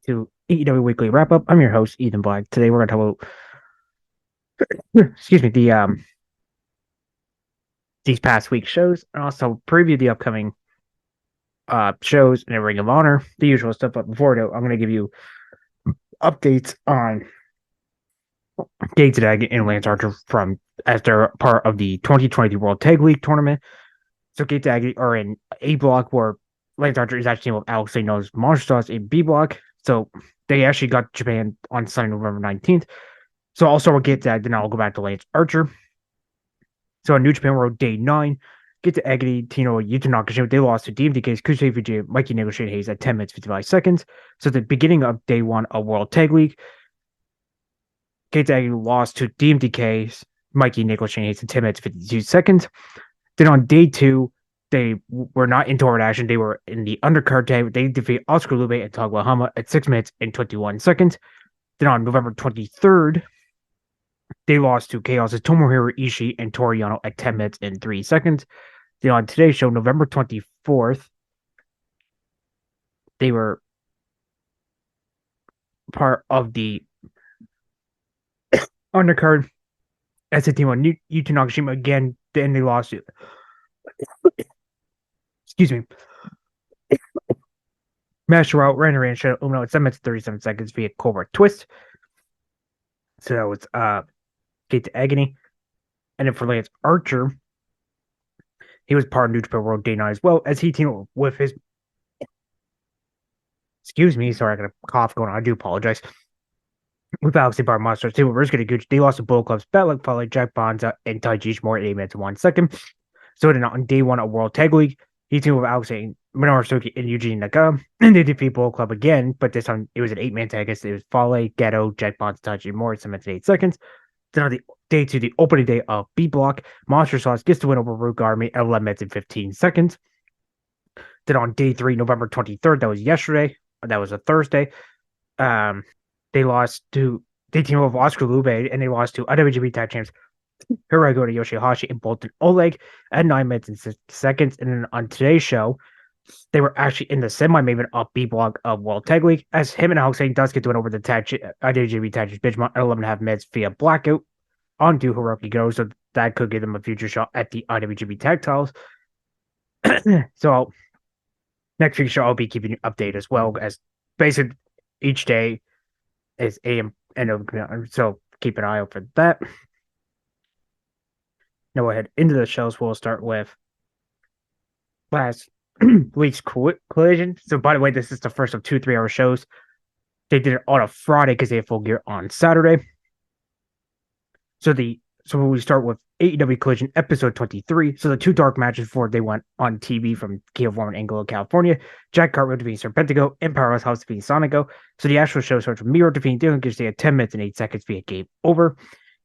to AEW Weekly Wrap Up. I'm your host, Ethan Black. Today we're going to talk about, these past week's shows and also preview the upcoming shows in a Ring of Honor, the usual stuff. But before that, I'm going to give you updates on Gates and Lance Archer as they're part of the 2020 World Tag League tournament. So Gates are in A block where Lance Archer is actually with Alex St. known as Monster Sauce in B block. So they actually got Japan on Sunday, November 19th. So I'll start with Gates, then I'll go back to Lance Archer. So on New Japan World Day 9, Gates Agony, Tino, Yuta Nakashima, they lost to DMDK's Kusei Fujii, Mikey Negotiate Hayes at 10 minutes 55 seconds. So the beginning of Day 1 of World Tag League, Gates Agony lost to DMDK's Mikey Negotiate Hayes at 10 minutes 52 seconds. Then on Day 2, they were not in tournament action. They were in the undercard tag. They defeat Oscar Lube and Tagwa Hama at 6 minutes and 21 seconds. Then on November 23rd, they lost to Chaos' Tomohiro Ishii and Toriano at 10 minutes and 3 seconds. Then on today's show, November 24th, they were part of the undercard as a team on Yuta Nakashima again. Then they lost to Master Out, Rainer and Shadow Umino at 7 minutes 37 seconds via Cobra Twist. So that was Gate to Agony. And then for Lance Archer, he was part of New Japan World Day 9 as well, as he teamed with his sorry, I got a cough going on. I do apologize. With Alex Bar Monsters, they were risking Gucci. They lost to Bull Club's Batluck, followed by Jack Bonza and Taiji Ishimori at 8 minutes and 1 second. So then on Day 1 of World Tag League, he teamed with Alex and Minoru Suzuki and Eugene Nakam, and they defeat Bull Club again, but this time it was an 8-man tag. It was Fale, Ghetto, Jack Bonza, Taiji Ishimori, 7 minutes and 8 seconds. Then on the Day 2, the opening day of B Block, Monster Sauce gets the win over Rook Army at 11 minutes and 15 seconds. Then on Day 3, November 23rd, that was yesterday. That was a Thursday. They teamed with Oscar Lube, and they lost to IWGP Tag Champs Hirogo to Yoshihashi and Bolton Oleg at 9 minutes and 6 seconds. And then on today's show, they were actually in the semi-main of B block of World Tag League, as him and Alex does get to win over the IWGP Tag Champs Benchmark at 11.5 minutes via blackout onto Hiroki Go, so that could give them a future shot at the IWGP Tag titles. So next week's show, I'll be keeping you updated as well, as basically each day is AM and OP, so keep an eye out for that. Now we'll head into the shows. We'll start with last week's Collision. So by the way, this is the first of 2 3-hour shows. They did it on a Friday because they had Full Gear on Saturday. So we start with AEW Collision episode 23. So the 2 dark matches before they went on TV from California and Anglo, California. Jack Cartwheel defeating Serpentico and Powerhouse House defeating Sonico. So the actual show starts with Miro defeating Dylan Gishty at 10 minutes and 8 seconds via game over.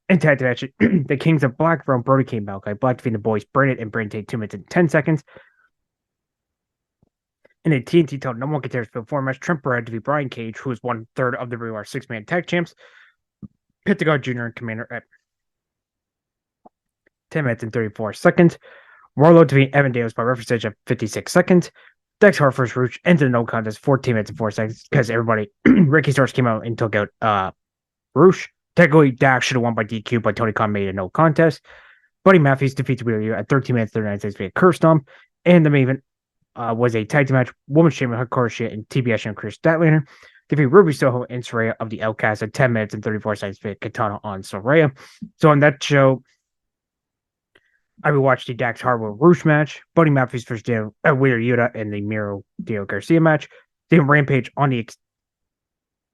And tag match, the Kings of Black from Brody King Malachi Black defeating the boys Brandon and Brandon take 2 minutes and 10 seconds. And then TNT title number 1 contenders for the 4 match, Trent Barrett defeat Brian Cage, who is 1/3 of the Real 6-man tag champs. Pentagon Jr. and Commander at 10 minutes and 34 seconds. Warlord defeating Evan Davis by reference at 56 seconds. Dex Hartford's Rouge entered the no contest 14 minutes and 4 seconds because Ricky Starks came out and took out Rouge. Technically, Dax should have won by DQ, but Tony Khan made a no contest. Buddy Matthews defeats Wheeler at 13 minutes 39 seconds via curve stomp. And the main event was a tag team match. Women's champion Hikaru Shida and TBS and Chris Statlander defeat Ruby Soho and Soraya of the Outcast at 10 minutes and 34 seconds via Katana on Soraya. So on that show, I would watch the Dax Harwood Rouge match, Buddy Matthews versus Wheeler Yuta, and the Miro Dio Garcia match. Then Rampage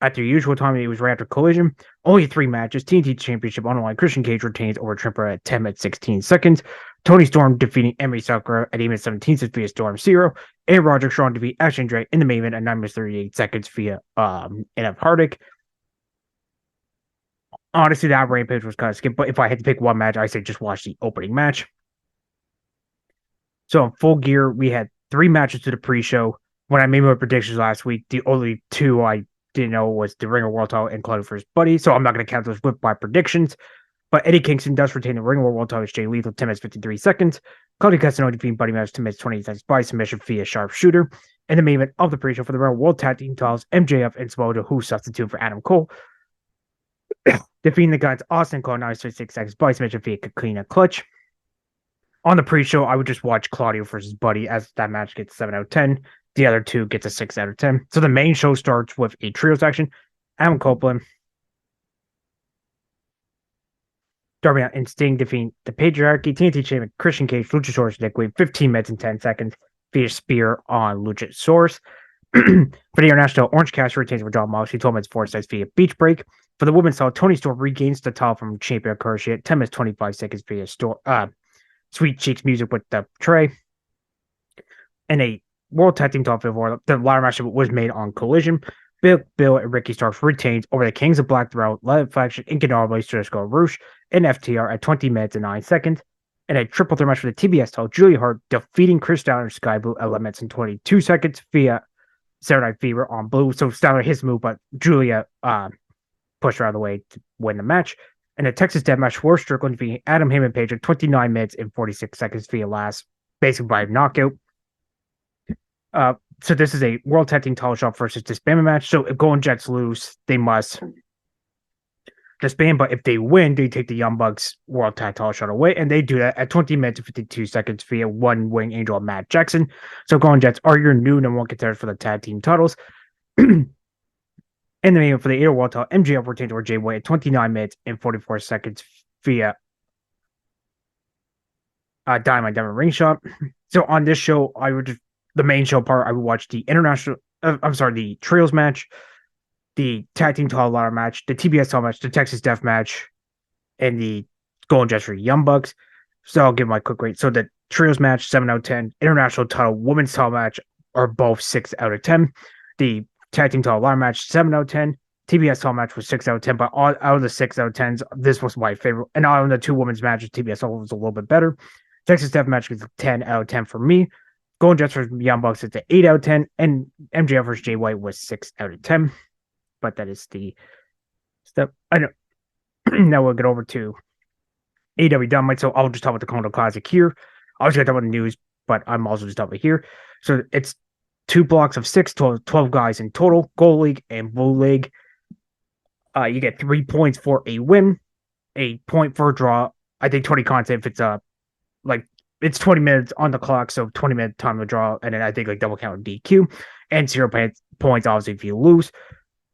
at their usual time. It was right after Collision. Only 3 matches. TNT Championship on the line. Christian Cage retains over Tripper at 10 minutes 16 seconds. Tony Storm defeating Emery Sakura at 8 minutes 17 seconds via Storm Zero. And Roger Strong defeat Ashton Drake in the main event at 9 minutes 38 seconds via NF Hardick. Honestly, that Rampage was kind of skipped, but if I had to pick one match, I say just watch the opening match. So in Full Gear, we had 3 matches to the pre-show. When I made my predictions last week, the only 2 I didn't know was the Ring of World title and Claudio First Buddy, so I'm not going to count those with my predictions. But Eddie Kingston does retain the Ring of World title with Jay Lethal 10 minutes 53 seconds. Claudio Castagnoli defeating Buddy Match 10 minutes 28 seconds by submission via sharpshooter. In the main event of the pre-show for the Raw World Tag Team titles, MJF and Samoa Joe, who substitute for Adam Cole, defeating the guys Austin Cole 936 seconds by submission via clean clutch. On the pre-show, I would just watch Claudio versus Buddy, as that match gets 7 out of 10. The other two gets a 6 out of 10. So the main show starts with a trios action. Adam Copeland, Darby Allin, and Sting defeating the Patriarchy, TNT Champion, Christian Cage, Luchasaurus, Nick Wade, 15 minutes and 10 seconds via spear on Luchasaurus. For the International, Orange Cassidy retains for John Moxley, 12 minutes 4 seconds via beach break. For the women's title, Toni Storm regains the title from champion Kurshi at 10 minutes 25 seconds via Sweet Cheeks music with the tray. And a World Tag Team title for the ladder match was made on Collision. Bill and Ricky Starks retains over the Kings of Black throughout Live Faction, Incanable, Cisco ROH, and FTR at 20 minutes and 9 seconds. And a triple threat match for the TBS title, Julia Hart defeating Chris Styler and Sky Blue at 11 minutes and 22 seconds via Saturday Night Fever on Blue. So Styler hits the move, but Julia pushed her out of the way to win the match. And a Texas Deathmatch for Strickland defeating Adam Heyman Page at 29 minutes and 46 seconds via last, basically by knockout. So this is a World Tag Team title shot versus disbandment match. So if Golden Jets lose, they must disband. But if they win, they take the Young Bucks World Tag title shot away. And they do that at 20 minutes and 52 seconds via one wing angel of Matt Jackson. So Golden Jets are your new number one contenders for the tag team titles. In the main event for the AEW World title, MJF retains over Jay White at 29 minutes and 44 seconds via Diamond ring shot. So on this show, the main show part, I would watch the the trios match, the tag team title ladder match, the TBS title match, the Texas Death match, and the Golden Jets for Young Bucks. So I'll give my quick rate. So the trios match, 7 out of 10. International title, women's title match are both 6 out of 10. The tag team title ladder match, 7 out of 10. TBS title match was 6 out of 10, but out of the 6 out of 10s, this was my favorite. And out of the two women's matches, TBS title was a little bit better. Texas Death match was a 10 out of 10 for me. Golden Jets versus Young Bucks, it's an 8 out of 10. And MJF versus Jay White was 6 out of 10. But that is the step. I know. Now we'll get over to AEW Dynamite. So I'll just talk about the Kondo Classic here. I was going to talk about the news, but I'm also just talking about here. So it's 2 blocks of 6, 12 guys in total. Gold League and Blue League. You get 3 points for a win, a point for a draw. I think 20 content if it's it's 20 minutes on the clock, so 20-minute time to draw, and then I think double count DQ, and 0 points obviously if you lose.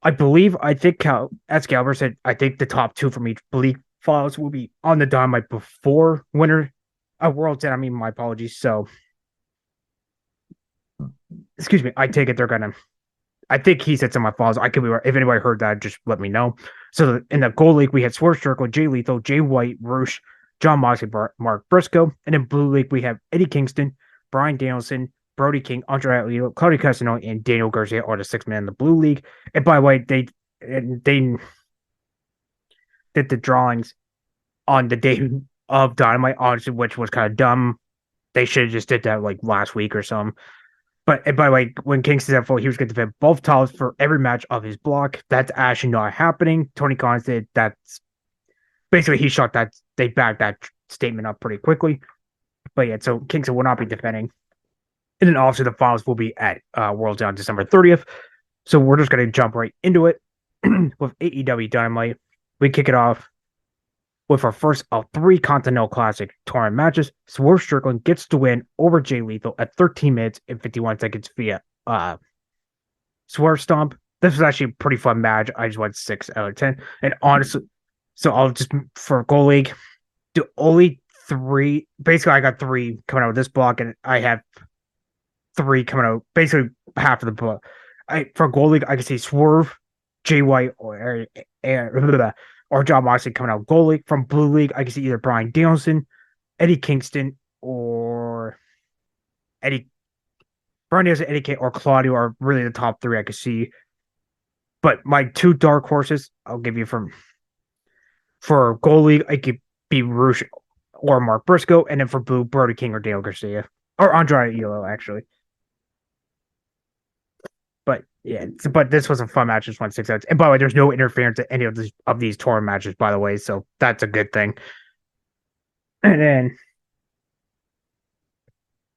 I think Excalibur said I think the top 2 from each league files will be on the Dynamite before winner of World's End. I mean, my apologies. So, excuse me. I take it they're gonna. I think he said some of my files. I could be. If anybody heard that, just let me know. So in the Gold League, we had Swerve Strickland, Jay Lethal, Jay White, Roosh, John Moxley, Mark Briscoe. And in Blue League, we have Eddie Kingston, Bryan Danielson, Brody King, Andre Alito, Claudio Castagnoli, and Daniel Garcia are the 6 men in the Blue League. And by the way, they did the drawings on the day of Dynamite, honestly, which was kind of dumb. They should have just did that last week or something. But by the way, when Kingston said he was going to defend both titles for every match of his block. That's actually not happening. Tony Khan said that's basically he shot that. They backed that statement up pretty quickly. But yeah, so Kingston will not be defending. And then obviously the finals will be at World's End on December 30th. So we're just going to jump right into it with AEW Dynamite. We kick it off with our first of 3 Continental Classic tournament matches. Swerve Strickland gets to win over Jay Lethal at 13 minutes and 51 seconds via Swerve Stomp. This was actually a pretty fun match. I just went 6 out of 10. And honestly, so I'll just, for Gold League, do only 3. Basically, I got 3 coming out of this block, and I have 3 coming out, basically half of the block. For Gold League, I can see Swerve, Jay White, or John Moxley coming out of Gold League. From Blue League, I can see either Bryan Danielson, Eddie Kingston, or Bryan Danielson, Eddie King, or Claudio are really the top 3 I could see. But my 2 dark horses, I'll give you for Gold League, I could be Roosh or Mark Briscoe, and then for Blue, Brody King or Dale Garcia. Or Andre Elo, actually. But yeah, but this was a fun match. Just won 6 out. And by the way, there's no interference at any of these tournament matches, by the way, so that's a good thing. And then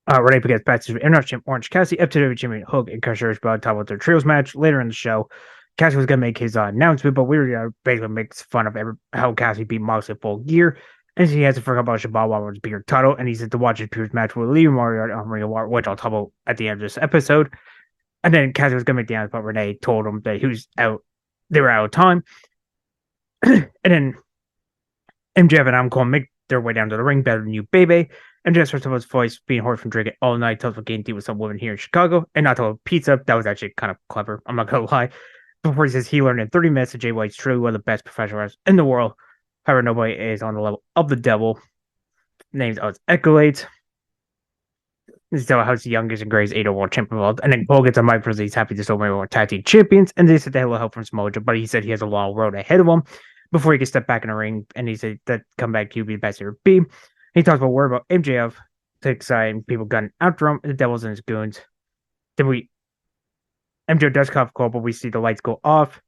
Renee gets back to International Orange Cassidy, FTW Champion Hook, and Cushers about to talk about their trios match later in the show. Cassidy was going to make his announcement, but we were basically makes fun of how Cassidy beat Moxley full gear. And he has to forget about Shabbat Wawa's bigger title, and he said to watch his previous match with Lee Moriarty on Ring of Honor, which I'll talk about at the end of this episode. And then Cassidy was going to make the announcement, but Renee told him that he was out, they were out of time. And then MJF and Adam Cole make their way down to the ring, better than you, baby. MJF starts with his voice being hoarse from drinking all night, tells him getting deep with some woman here in Chicago, and not to pizza. That was actually kind of clever. I'm not going to lie. Before he says he learned in 30 minutes that Jay White's truly one of the best professional wrestlers in the world. However, nobody is on the level of the devil. Names out accolades. This is how the youngest and greatest 8 world champion world. And then Cole gets a mic because he's happy to still be one tag team champions. And they said they had a little help from Samoa, but he said he has a long road ahead of him before he can step back in the ring. And he said that come back to be the best he ever be. He talks about worry about MJF to excite people gunning after him, and the devil's and his goons. Then MJF does cough Cole, but we see the lights go off,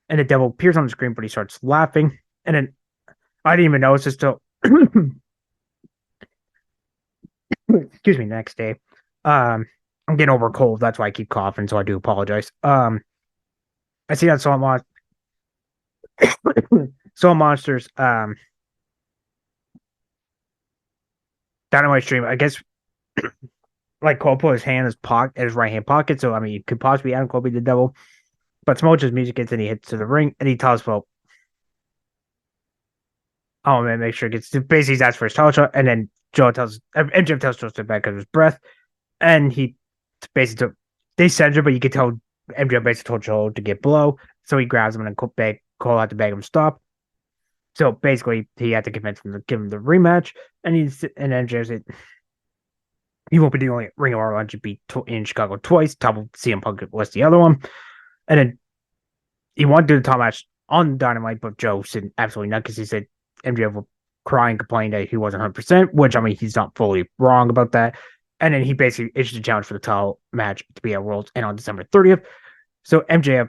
and the devil appears on the screen, but he starts laughing. And then I didn't even notice this till excuse me, next day. I'm getting over a cold, that's why I keep coughing, so I do apologize. I see that Soul Monsters Dynamite stream, I guess, like Cole put his hand in his right hand pocket, so I mean, it could possibly Adam Cole be the devil. But Smoke's music hits and he hits to the ring and he tells Cole, "Oh man, make sure it gets to basically he's asked for his title shot." And then MJF tells Joe to back of his breath, and he basically they censor, but you can tell MJF basically told Joe to get below, so he grabs him and then Cole had to beg him stop. So basically, he had to convince him to give him the rematch, and MJF said he won't be the only Ring of Honor to be in Chicago twice. Top of CM Punk was the other one, and then he wanted to do the top match on Dynamite, but Joe said absolutely not because he said MJF will cry and complain that he wasn't 100%, which I mean he's not fully wrong about that. And then he basically issued a challenge for the title match to be at Worlds and on December 30th. So MJF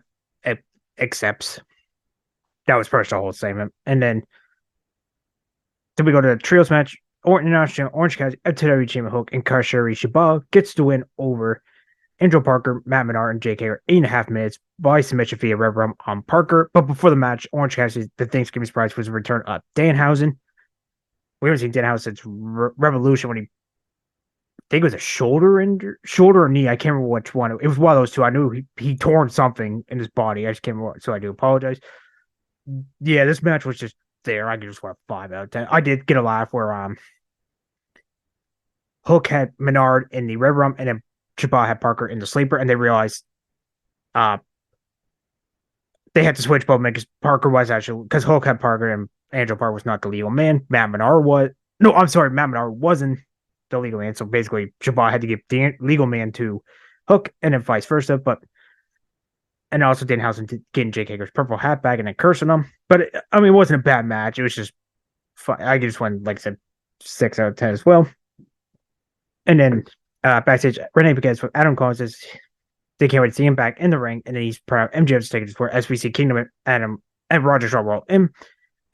accepts. That was first the whole segment. And then we go to the trios match. International Orange Cassidy, FTW Champion Hook, and Kaishiri Shibata gets the win over Angel Parker, Matt Menard, and JK are 8.5 minutes by submission via Rev Rum on Parker. But before the match, Orange Cassidy, the Thanksgiving surprise was the return of Danhausen. We haven't seen Danhausen since Revolution when he, I think it was a shoulder or knee. I can't remember which one. It was one of those two. I knew he torn something in his body. I just can't remember, so I do apologize. Yeah, this match was just there. I could just want 5 out of 10. I did get a laugh where Hook had Menard in the Red Rum and then Shibata had Parker in the sleeper, and they realized they had to switch both because Parker was actually because Hook had Parker and Angel Parker was not the legal man. Matt Menard wasn't the legal man. So basically, Shibata had to give the legal man to Hook and then vice versa. And also Danhausen getting Jake Hager's purple hat back and then cursing him. But I mean, it wasn't a bad match. It was just fun. I just went, like I said, 6 out of 10 as well. And then backstage, Renee begins with Adam Cole says they can't wait to see him back in the ring. And then he's proud MJF's taking his word as we see Kingdom and Roger Shaw roll in.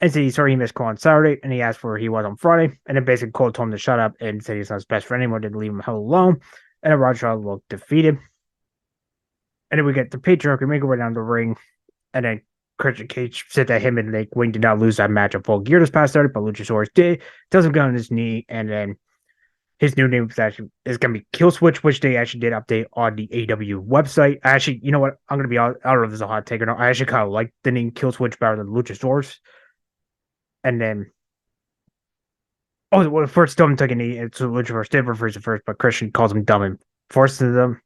And said he's sorry he missed Cole on Saturday. And he asked where he was on Friday. And then basically Cole told him to shut up and said he's not his best friend anymore, didn't leave him hell alone. And then Roger Shaw looked defeated. And then we get the patriarchy, make our way down the ring. And then Christian Cage said that him and Nick Wayne did not lose that match of full gear this past Saturday, but Luchasaurus did. Tells him go on his knee, and then his new name is going to be Killswitch, which they actually did update on the AEW website. Actually, you know what? I'm going to be I don't know if this is a hot take or not. I actually kind of like the name Killswitch better than Luchasaurus. And then, first Dumb took a knee. It's Luchasaurus did refers to first, but Christian calls him dumb and forces them.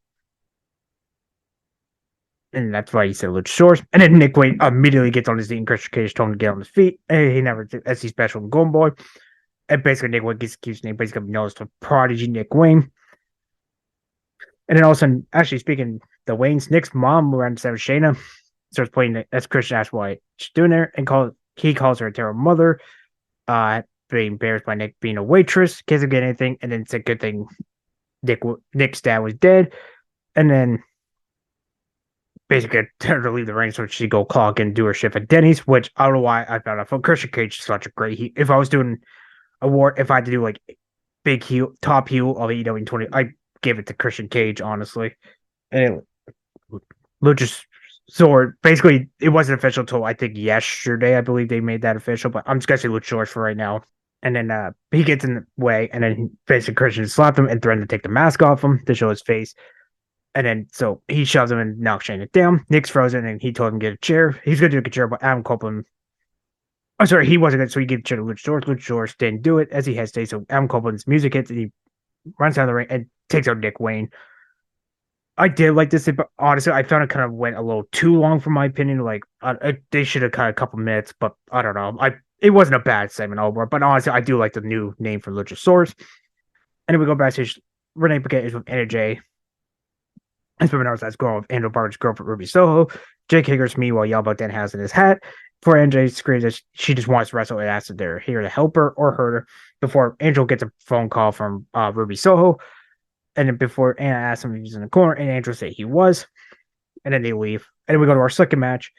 And that's why he said Luchasaurus. And then Nick Wayne immediately gets on his knee, and Christian Cage told him to get on his feet. And he never did, as he's special and Golden Boy. And basically, Nick Wayne keeps his name basically knows to Prodigy Nick Wayne. And then all of a sudden, actually speaking, the Waynes, Nick's mom, around 7, Shayna, starts playing as Christian asks why she's doing there, and he calls her a terrible mother, being embarrassed by Nick being a waitress, can't get anything, and then it's a good thing Nick's dad was dead. And then basically tell her to leave the ring so she go clock and do her shift at Denny's, which I don't know why I found out. Christian Cage is such a great. If I was doing if I had to do like big heel, top heel of AEW 20. I gave it to Christian Cage, honestly. And Luchasaurus, so basically, it wasn't official until I think yesterday. I believe they made that official, but I'm just gonna say Luchasaurus for right now. And then he gets in the way, and then basically Christian slapped him and threatened to take the mask off him to show his face. And then so he shoves him and knocks Shane down. Nick's frozen, and he told him to get a chair. He's gonna do a chair, but Adam Copeland. Oh, sorry, he wasn't good, so he gave a chair to Luchasaurus. Luchasaurus didn't do it as he hesitates. So Adam Copeland's music hits, and he runs down the ring and takes out Nick Wayne. I did like this, but honestly, I found it kind of went a little too long, for my opinion. Like they should have cut a couple minutes, but I don't know. It wasn't a bad segment overall, but honestly, I do like the new name for Luchasaurus. And then we go backstage. Renee Paquette is with Anna Jay. And Bernard's that's girl of Angel Barber's girlfriend Ruby Soho. Jake Hager's meanwhile yell about Danhausen in his hat. Before Anjay screams that she just wants to wrestle and asks if they're here to help her or hurt her. Before Angel gets a phone call from Ruby Soho. And then before Anna asks him if he's in the corner, and Angel said he was. And then they leave. And then we go to our second match,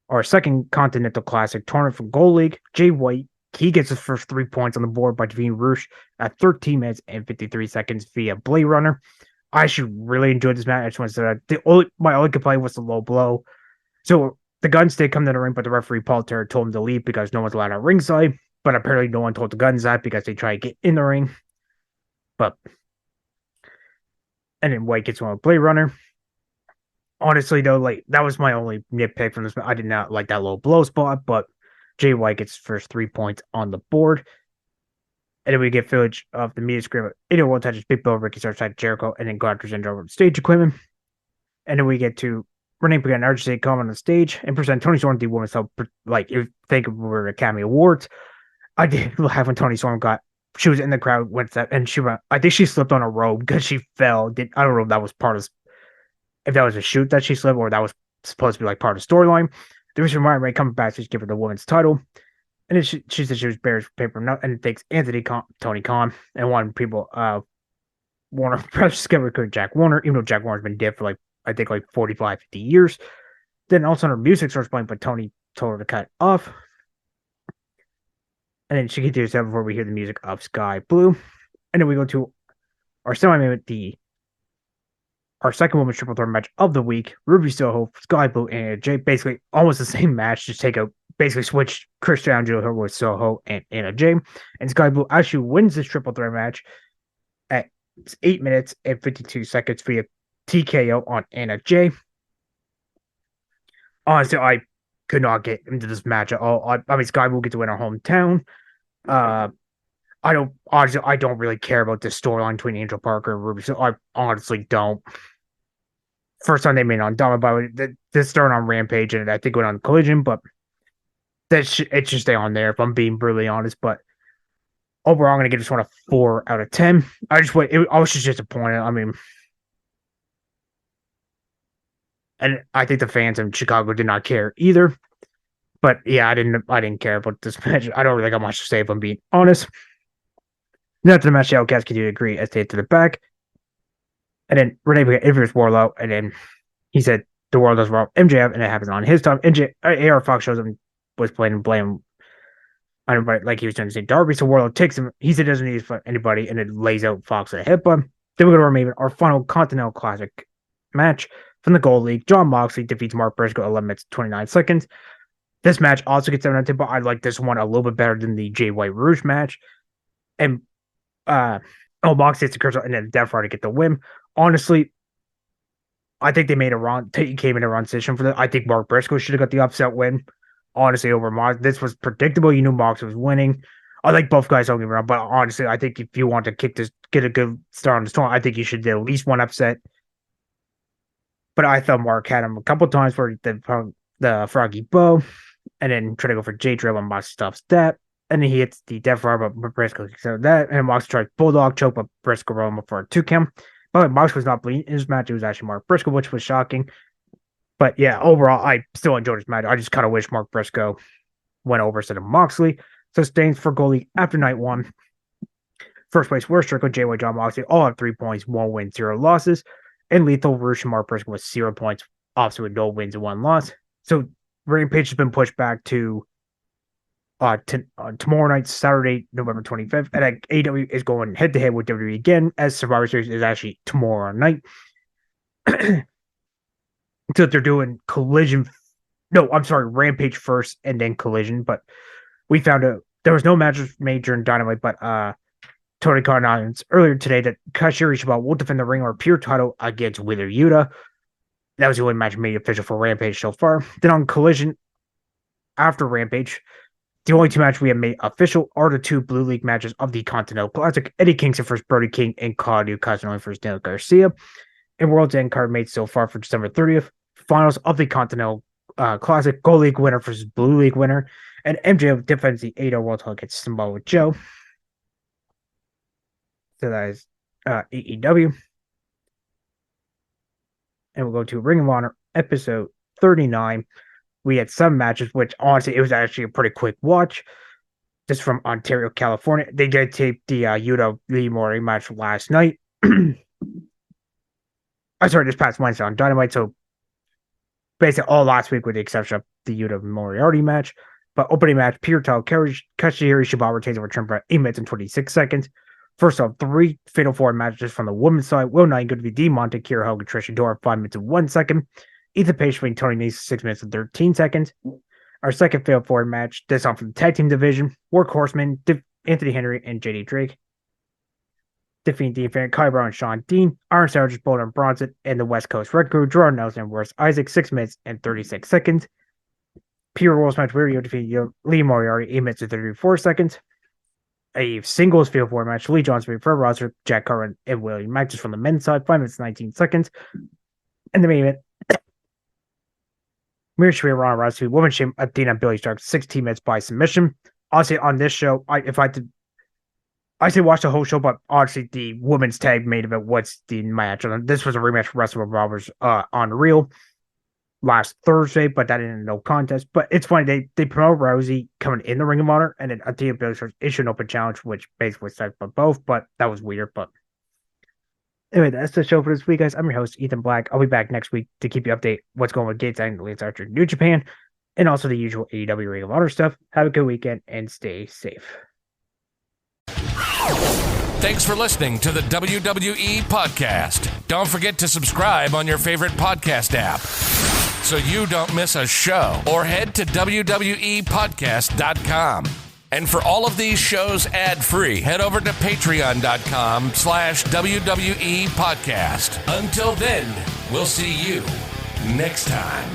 our second Continental Classic tournament for Gold League. Jay White, he gets his first 3 points on the board by defeating Roosh at 13 minutes and 53 seconds via Blade Runner. I actually really enjoyed this match. I just want to say my only complaint was the low blow. So the Guns did come to the ring, but the referee Paul Terry told him to leave because no one's allowed at ringside. But apparently no one told the Guns that because they try to get in the ring. And then White gets one with Blade Runner. Honestly, though, like that was my only nitpick from this. I did not like that low blow spot, but Jay White gets first 3 points on the board. And then we get footage of the media scream. Anyone touches Big Bill, Ricky starts at Jericho, and then Gardner's in over the stage equipment. And then we get to Renee Paquette and RJ come on the stage and present Tony Storm the women's help. Like, if you think of were Academy Awards, I did laugh when Tony Storm she was in the crowd, went that, and I think she slipped on a rope because she fell. I don't know if that was if that was a shoot that she slipped or that was supposed to be like part of the storyline. The reason why Ray coming back to give her the women's title. And then she said she was Bears paper nut, and it takes Tony Khan, and one people, Warner, Precious Skipper, Jack Warner, even though Jack Warner's been dead for I think 45, 50 years. Then all of a sudden her music starts playing, but Tony told her to cut it off. And then she continues that before we hear the music of Sky Blue. And then we go to our semi-main our second women's triple threat match of the week. Ruby Soho, Sky Blue, and Jay. Basically almost the same match, just basically switch Chris Angelo with Soho and Anna Jay. And Sky Blue actually wins this triple threat match at 8 minutes and 52 seconds via TKO on Anna Jay. Honestly, I could not get into this match at all. I mean, Sky Blue gets to win our hometown. I don't really care about this storyline between Angel Parker and Ruby. So I honestly don't. First time they made it on Dominant, this started on Rampage, and I think it went on Collision, but it should stay on there if I'm being brutally honest. But overall, I'm going to give this one a 4 out of 10. I was just disappointed. I mean, and I think the fans in Chicago did not care either. But yeah, I didn't care about this match. I don't really got much to say if I'm being honest. Then after the match, the Outcast continue to agree as they head to the back. And then Renee interviews Warlow, and then he said the world does well MJF, and it happens on his time. AR Fox shows him was playing blame on everybody like he was doing the same Darby. So Warlow takes him. He said doesn't need anybody, and then lays out Fox with a headbutt. Then we go to our final Continental Classic match from the Gold League. Jon Moxley defeats Mark Briscoe 11 minutes 29 seconds. This match also gets 7 out of 10, but I like this one a little bit better than the Jay White Rouge match. And Moxley hits the curse and then Death Rider to get the win. Honestly, I think they made a wrong. He came in a wrong decision for that. I think Mark Briscoe should have got the upset win. Honestly, over Mox, this was predictable. You knew Mox was winning. I like both guys, don't get me wrong, but honestly, I think if you want to get a good start on this tournament, I think you should do at least one upset. But I thought Mark had him a couple times for the Froggy Bow, and then try to go for J-Trail when Mox stops that. And then he hits the Death Rider, but Briscoe kicks out that. And Mox tries Bulldog choke, but Briscoe rolled him up for a 2 count. But Mox was not bleeding in his match. It was actually Mark Briscoe, which was shocking. But yeah, overall, I still enjoyed this match. I just kind of wish Mark Briscoe went over instead of Moxley. So stands for goalie after night 1. First place, Worst Strickland, Jay White, Jon Moxley, all have 3 points, 1 win, 0 losses. And Lethal, Roosh, and Mark Briscoe with 0 points, obviously with no wins and 1 loss. So Rampage has been pushed back to tomorrow night, Saturday, November 25th. And then AEW is going head to head with WWE again, as Survivor Series is actually tomorrow night. So they're doing Collision. No, I'm sorry, Rampage first and then Collision. But we found out there was no matches made during Dynamite, but Tony Khan announced earlier today that Kazuchika Ishii will defend the Ring of Pure title against Wheeler Yuta. That was the only match made official for Rampage so far. Then on Collision, after Rampage, the only two matches we have made official are the two Blue League matches of the Continental Classic. Eddie Kingston versus Brody King and Claudio Castagnoli versus Daniel Garcia. And World's End card made so far for December 30th. Finals of the Continental Classic. Gold League winner versus Blue League winner. And MJF defends the AEW World title against Samoa Joe. So that is AEW. And we'll go to Ring of Honor episode 39. We had some matches, which honestly, it was actually a pretty quick watch. Just from Ontario, California. They did tape the Yuta Lee Mori match last night. This past Wednesday on Dynamite. So basically all last week with the exception of the Yuta Moriarty match. But opening match, Pure title, Kazuchika Ishii retains a return for 8 minutes and 26 seconds. First off, 3 Fatal 4 matches from the women's side. Will Knight going to be Demonte, Kira Hogan, Trish Adora, 5 minutes and 1 second. Ethan Page between Tony Nese, 6 minutes and 13 seconds. Our second Fatal 4 match, this on from the tag team division. Workhorsemen, Anthony Henry, and JD Drake. Defeating Dean Fan, Kai Brown, and Sean Dean. Iron Savages, Boulder and Bronson, and the West Coast Red Crew. Jordan Nelson and Wes Isaac, 6 minutes and 36 seconds. Pure Rules match, where you defeated Lee Moriarty, 8 minutes and 34 seconds. A singles Fatal 4 match, Lee Johnson, Fred Rosser, Jack Carter, and William Mack, just from the men's side, 5 minutes and 19 seconds. And the main event, Mira Shafir, Ron Rousey, Women's Shame, Athena, and Billy Stark, 16 minutes by submission. Honestly, on this show, I say watch the whole show, but honestly, the women's tag main event was the match. This was a rematch for Wrestle Revolvers on Real last Thursday, but that ended in no contest. But it's funny, they promote Rousey coming in the Ring of Honor, and then Athena Billy Stark issue an open challenge, which basically set for both, but that was weird. But anyway, that's the show for this week, guys. I'm your host, Ethan Black. I'll be back next week to keep you updated what's going on with Gates and Lance Archer New Japan, and also the usual AEW Ring of Honor stuff. Have a good weekend and stay safe. Thanks for listening to the WWE Podcast. Don't forget to subscribe on your favorite podcast app so you don't miss a show, or head to WWEpodcast.com. And for all of these shows ad-free, head over to patreon.com/WWE Podcast. Until then, we'll see you next time.